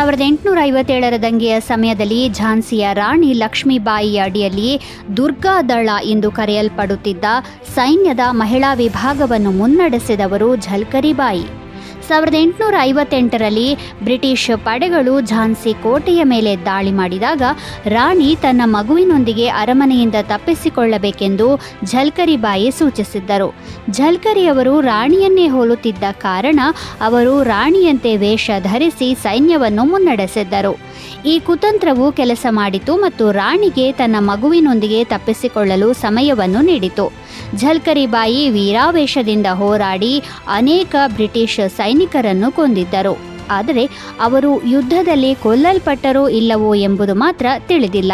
1857ರ ದಂಗೆಯ ಸಮಯದಲ್ಲಿ ಝಾನ್ಸಿಯ ರಾಣಿ ಲಕ್ಷ್ಮೀಬಾಯಿಯ ಅಡಿಯಲ್ಲಿ ದುರ್ಗಾದಳ ಎಂದು ಕರೆಯಲ್ಪಡುತ್ತಿದ್ದ ಸೈನ್ಯದ ಮಹಿಳಾ ವಿಭಾಗವನ್ನು ಮುನ್ನಡೆಸಿದವರು ಝಲ್ಕರಿಬಾಯಿ. 1858ರಲ್ಲಿ ಬ್ರಿಟಿಷ್ ಪಡೆಗಳು ಝಾನ್ಸಿ ಕೋಟೆಯ ಮೇಲೆ ದಾಳಿ ಮಾಡಿದಾಗ ರಾಣಿ ತನ್ನ ಮಗುವಿನೊಂದಿಗೆ ಅರಮನೆಯಿಂದ ತಪ್ಪಿಸಿಕೊಳ್ಳಬೇಕೆಂದು ಝಲ್ಕರಿಬಾಯಿ ಸೂಚಿಸಿದ್ದರು. ಝಲ್ಕರಿಯವರು ರಾಣಿಯನ್ನೇ ಹೋಲುತ್ತಿದ್ದ ಕಾರಣ ಅವರು ರಾಣಿಯಂತೆ ವೇಷ ಧರಿಸಿ ಸೈನ್ಯವನ್ನು ಮುನ್ನಡೆಸಿದ್ದರು. ಈ ಕುತಂತ್ರವು ಕೆಲಸ ಮಾಡಿತು ಮತ್ತು ರಾಣಿಗೆ ತನ್ನ ಮಗುವಿನೊಂದಿಗೆ ತಪ್ಪಿಸಿಕೊಳ್ಳಲು ಸಮಯವನ್ನು ನೀಡಿತು. ಝಲ್ಕರಿಬಾಯಿ ವೀರಾವೇಶದಿಂದ ಹೋರಾಡಿ ಅನೇಕ ಬ್ರಿಟಿಷ್ ಸೈನಿಕರನ್ನು ಕೊಂದಿದ್ದರು. ಆದರೆ ಅವರು ಯುದ್ಧದಲ್ಲಿ ಕೊಲ್ಲಲ್ಪಟ್ಟರೋ ಇಲ್ಲವೋ ಎಂಬುದು ಮಾತ್ರ ತಿಳಿದಿಲ್ಲ.